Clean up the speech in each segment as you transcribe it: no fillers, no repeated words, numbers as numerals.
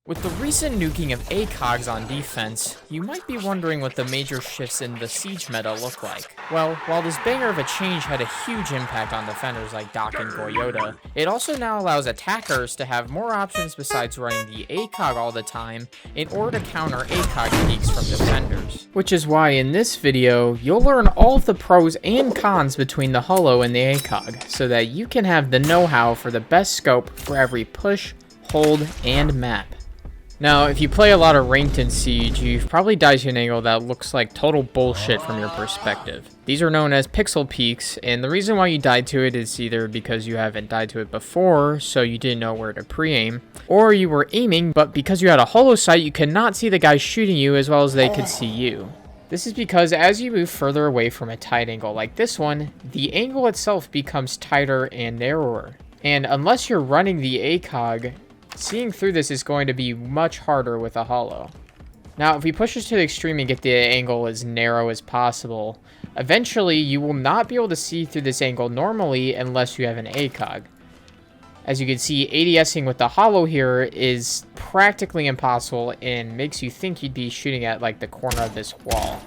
With the recent nuking of Acogs on defense, you might be wondering what the major shifts in the siege meta look like. Well, while this banger of a change had a huge impact on defenders like Doc and Goyota, it also now allows attackers to have more options besides running the Acog all the time in order to counter Acog peaks from defenders. Which is why in this video, you'll learn all of the pros and cons between the Holo and the Acog, so that you can have the know-how for the best scope for every push, hold, and map. Now, if you play a lot of ranked in Siege, you've probably died to an angle that looks like total bullshit from your perspective. These are known as pixel peaks, and the reason why you died to it is either because you haven't died to it before, so you didn't know where to pre-aim, or you were aiming, but because you had a holo sight, you could not see the guy shooting you as well as they could see you. This is because as you move further away from a tight angle like this one, the angle itself becomes tighter and narrower. And unless you're running the Acog, seeing through this is going to be much harder with a holo. Now, if we push this to the extreme and get the angle as narrow as possible, eventually you will not be able to see through this angle normally unless you have an Acog. As you can see, ADSing with the holo here is practically impossible and makes you think you'd be shooting at like the corner of this wall.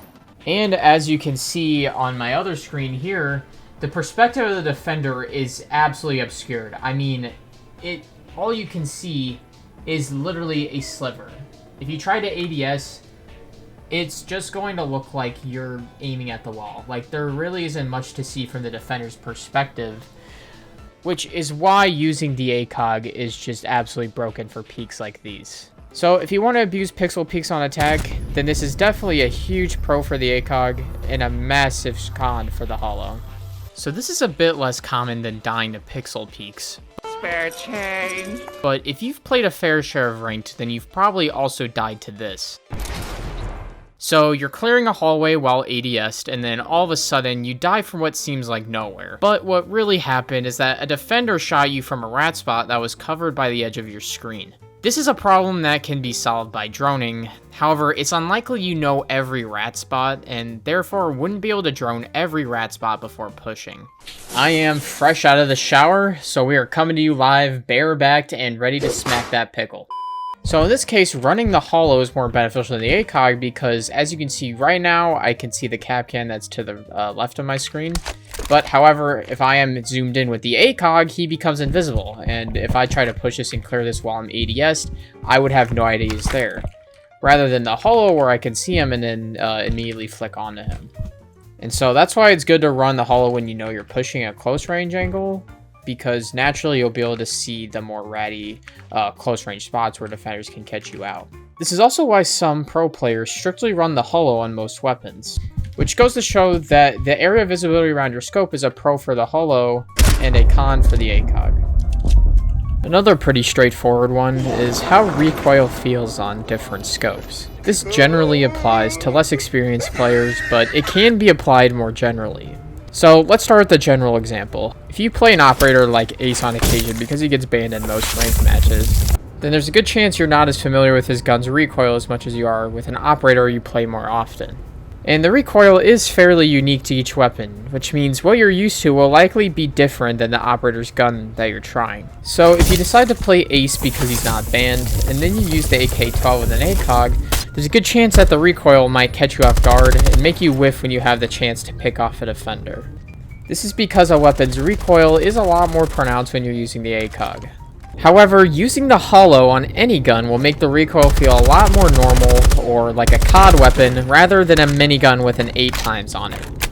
And as you can see on my other screen here, the perspective of the defender is absolutely obscured. I mean, all you can see is literally a sliver. If you try to ADS, it's just going to look like you're aiming at the wall. Like, there really isn't much to see from the defender's perspective, which is why using the Acog is just absolutely broken for peaks like these. So if you want to abuse pixel peaks on attack, then this is definitely a huge pro for the Acog and a massive con for the holo. So this is a bit less common than dying to pixel peaks. Spare change. But if you've played a fair share of ranked, then you've probably also died to this. So you're clearing a hallway while ADS'd, and then all of a sudden you die from what seems like nowhere. But what really happened is that a defender shot you from a rat spot that was covered by the edge of your screen. This is a problem that can be solved by droning. However, it's unlikely you know every rat spot, and therefore wouldn't be able to drone every rat spot before pushing. I am fresh out of the shower, so we are coming to you live, bare-backed, and ready to smack that pickle. So in this case, running the holo is more beneficial than the Acog because, as you can see right now, I can see the Capcan that's to the left of my screen. But however, if I am zoomed in with the Acog, he becomes invisible. And if I try to push this and clear this while I'm ADS'd, I would have no idea he's there. Rather than the holo where I can see him and then immediately flick onto him. And so that's why it's good to run the holo when you know you're pushing a close range angle, because naturally you'll be able to see the more ratty close range spots where defenders can catch you out. This is also why some pro players strictly run the holo on most weapons, which goes to show that the area of visibility around your scope is a pro for the holo and a con for the Acog. Another pretty straightforward one is how recoil feels on different scopes. This generally applies to less experienced players, but it can be applied more generally. So let's start with the general example. If you play an operator like Ace on occasion because he gets banned in most ranked matches, then there's a good chance you're not as familiar with his gun's recoil as much as you are with an operator you play more often. And the recoil is fairly unique to each weapon, which means what you're used to will likely be different than the operator's gun that you're trying. So if you decide to play Ace because he's not banned, and then you use the AK-12 with an Acog, there's a good chance that the recoil might catch you off guard and make you whiff when you have the chance to pick off a defender. This is because a weapon's recoil is a lot more pronounced when you're using the Acog. However, using the holo on any gun will make the recoil feel a lot more normal, or like a COD weapon, rather than a minigun with an 8x on it.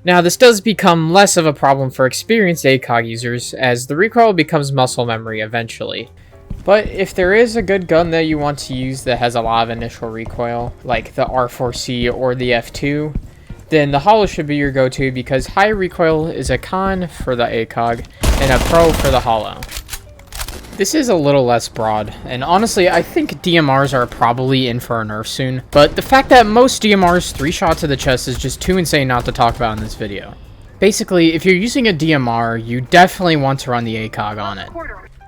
Now, this does become less of a problem for experienced Acog users, as the recoil becomes muscle memory eventually. But if there is a good gun that you want to use that has a lot of initial recoil, like the R4C or the F2, then the holo should be your go-to because high recoil is a con for the Acog and a pro for the holo. This is a little less broad, and honestly, I think DMRs are probably in for a nerf soon, but the fact that most DMRs 3 shots to the chest is just too insane not to talk about in this video. Basically, if you're using a DMR, you definitely want to run the Acog on it.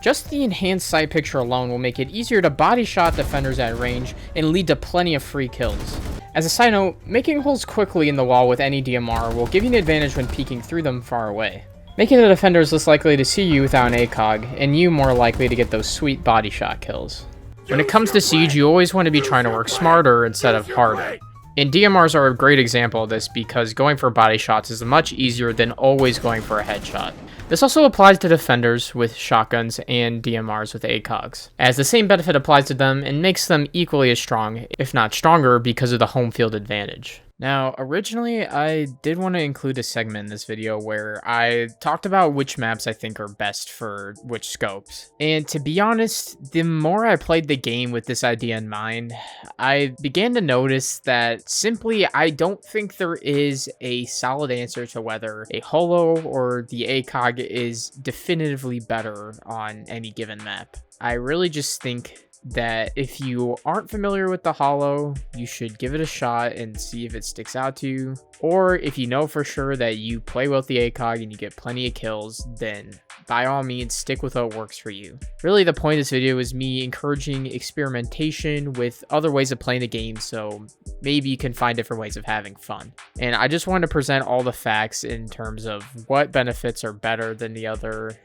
Just the enhanced sight picture alone will make it easier to body shot defenders at range and lead to plenty of free kills. As a side note, making holes quickly in the wall with any DMR will give you an advantage when peeking through them far away, making the defenders less likely to see you without an Acog, and you more likely to get those sweet body shot kills. When it comes to Siege, you always want to be trying to work smarter instead of harder. And DMRs are a great example of this because going for body shots is much easier than always going for a headshot. This also applies to defenders with shotguns and DMRs with Acogs, as the same benefit applies to them and makes them equally as strong, if not stronger, because of the home field advantage. Now, originally, I did want to include a segment in this video where I talked about which maps I think are best for which scopes. And to be honest, the more I played the game with this idea in mind, I began to notice that simply I don't think there is a solid answer to whether a Holo or the Acog is definitively better on any given map. I really just think that if you aren't familiar with the Holo, you should give it a shot and see if it sticks out to you. Or if you know for sure that you play well with the Acog and you get plenty of kills, then by all means stick with what works for you. Really, the point of this video is me encouraging experimentation with other ways of playing the game, so maybe you can find different ways of having fun. And I just wanted to present all the facts in terms of what benefits are better than the other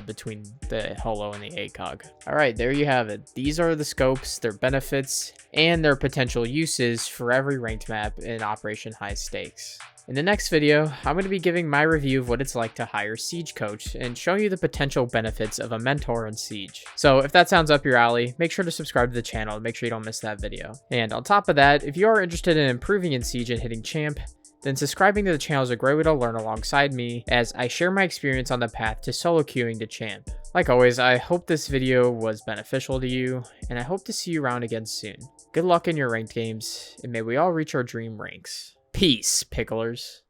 between the Holo and the Acog. Alright, there you have it. These are the scopes, their benefits, and their potential uses for every ranked map in Operation High Stakes. In the next video, I'm going to be giving my review of what it's like to hire Siege Coach and show you the potential benefits of a mentor in Siege. So if that sounds up your alley, make sure to subscribe to the channel and make sure you don't miss that video. And on top of that, if you are interested in improving in Siege and hitting Champ, then subscribing to the channel is a great way to learn alongside me as I share my experience on the path to solo queuing to Champ. Like always, I hope this video was beneficial to you, and I hope to see you around again soon. Good luck in your ranked games, and may we all reach our dream ranks. Peace, picklers.